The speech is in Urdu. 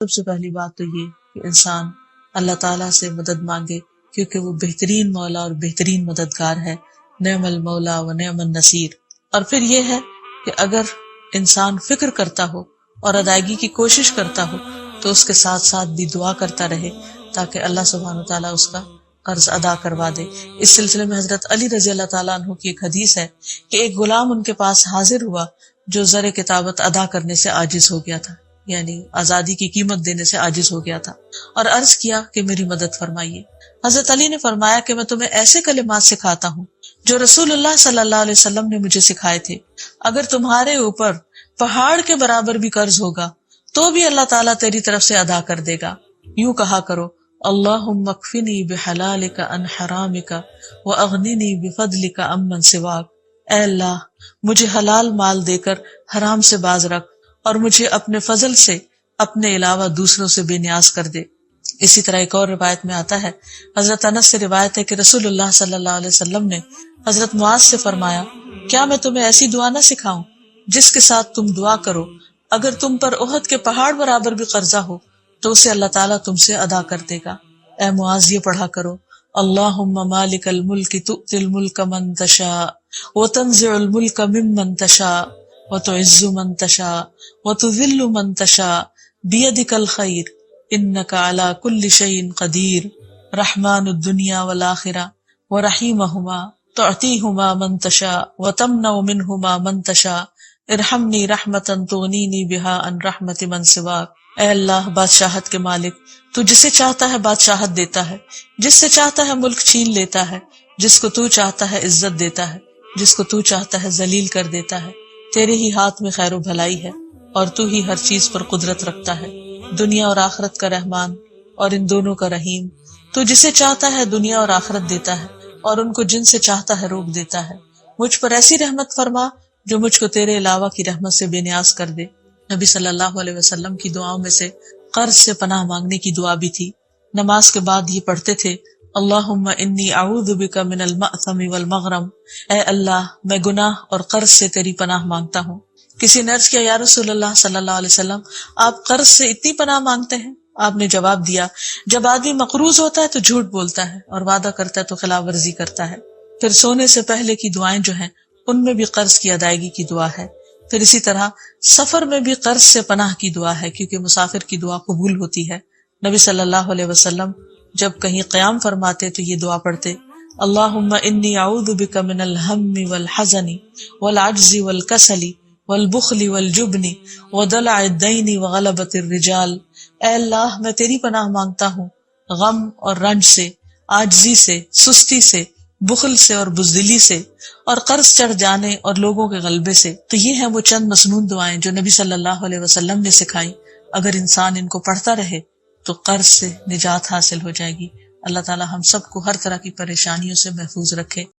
سب سے پہلی بات تو یہ کہ انسان اللہ تعالیٰ سے مدد مانگے، کیونکہ وہ بہترین مولا اور بہترین مددگار ہے، نعم المولا و نعم النصیر۔ اور پھر یہ ہے کہ اگر انسان فکر کرتا ہو اور ادائیگی کی کوشش کرتا ہو تو اس کے ساتھ ساتھ بھی دعا کرتا رہے تاکہ اللہ سبحانہ وتعالیٰ اس کا قرض ادا کروا دے۔ اس سلسلے میں حضرت علی رضی اللہ تعالیٰ عنہ کی ایک حدیث ہے کہ ایک غلام ان کے پاس حاضر ہوا جو زر کتابت ادا کرنے سے عاجز ہو گیا تھا، یعنی آزادی کی قیمت دینے سے عاجز ہو گیا تھا، اور عرض کیا کہ میری مدد فرمائیے۔ حضرت علی نے فرمایا کہ میں تمہیں ایسے کلمات سکھاتا ہوں جو رسول اللہ صلی اللہ علیہ وسلم نے مجھے سکھائے تھے، اگر تمہارے اوپر پہاڑ کے برابر بھی قرض ہوگا تو بھی اللہ تعالیٰ تیری طرف سے ادا کر دے گا۔ یوں کہا کرو، اللہم اکفنی بحلالک عن حرامک واغننی بفضلک عمن سواک۔ اے اللہ، مجھے حلال مال دے کر حرام سے باز رکھ اور مجھے اپنے فضل سے اپنے علاوہ دوسروں سے بے نیاز کر دے۔ اسی طرح ایک اور روایت میں آتا ہے، حضرت انس سے روایت ہے کہ رسول اللہ صلی اللہ علیہ وسلم نے حضرت معاذ سے فرمایا، کیا میں تمہیں ایسی دعا نہ سکھاؤں جس کے ساتھ تم دعا کرو اگر تم پر احد کے پہاڑ برابر بھی قرضہ ہو تو اسے اللہ تعالیٰ تم سے ادا کر دے گا۔ اے معاذ، یہ پڑھا کرو، اللہم مالک الملک تؤتی الملک من تشاء وتنزع الملک ممن تشاء وتعز من تشاء وتذل من تشاء بیدک الخیر انک علی کل شیء قدیر، رحمن الدنیا والآخرہ ورحیمہما تعطیہما من تشاء وتمنع منہما من تشاء، ارحمنی رحمتا تغنینی بہا عن رحمت من سواک۔ اے اللہ، بادشاہت کے مالک، تو جسے چاہتا ہے بادشاہت دیتا ہے، جس سے چاہتا ہے ملک چھین لیتا ہے، جس کو تو چاہتا ہے عزت دیتا ہے، جس کو تو چاہتا ہے ذلیل کر دیتا ہے۔ تیرے ہی ہاتھ میں خیر و بھلائی ہے اور تو ہی ہر چیز پر قدرت رکھتا ہے، دنیا اور آخرت کا رحمان اور ان دونوں کا رحیم۔ تو جسے چاہتا ہے دنیا اور آخرت دیتا ہے اور ان کو جن سے چاہتا ہے روک دیتا ہے۔ مجھ پر ایسی رحمت فرما جو مجھ کو تیرے علاوہ کی رحمت سے بے نیاز کر دے۔ نبی صلی اللہ علیہ وسلم کی دعاؤں میں سے قرض سے پناہ مانگنے کی دعا بھی تھی۔ نماز کے بعد یہ پڑھتے تھے، اللہم انی اعوذ بک من المأثم والمغرم۔ اے اللہ، میں گناہ اور قرض سے تیری پناہ مانگتا ہوں۔ کسی نے عرض کیا، یا رسول اللہ صلی اللہ علیہ وسلم، آپ قرض سے اتنی پناہ مانگتے ہیں؟ آپ نے جواب دیا، جب آدمی مقروض ہوتا ہے تو جھوٹ بولتا ہے اور وعدہ کرتا ہے تو خلاف ورزی کرتا ہے۔ پھر سونے سے پہلے کی دعائیں جو ہیں ان میں بھی قرض کی ادائیگی کی دعا ہے۔ پھر اسی طرح سفر میں بھی قرض سے پناہ کی دعا ہے، کیونکہ مسافر کی دعا قبول ہوتی ہے۔ نبی صلی اللہ علیہ وسلم جب کہیں قیام فرماتے تو یہ دعا پڑھتے، اللہم انی اعوذ بک من الہم والحزن والعجز والکسل والبخل والجبن ودلع الدین وغلبۃ الرجال۔ اے اللہ، میں تیری پناہ مانگتا ہوں غم اور رنج سے، عاجزی سے، سستی سے، بخل سے اور بزدلی سے، اور قرض چڑھ جانے اور لوگوں کے غلبے سے۔ تو یہ ہیں وہ چند مسنون دعائیں جو نبی صلی اللہ علیہ وسلم نے سکھائیں۔ اگر انسان ان کو پڑھتا رہے تو قرض سے نجات حاصل ہو جائے گی۔ اللہ تعالی ہم سب کو ہر طرح کی پریشانیوں سے محفوظ رکھے۔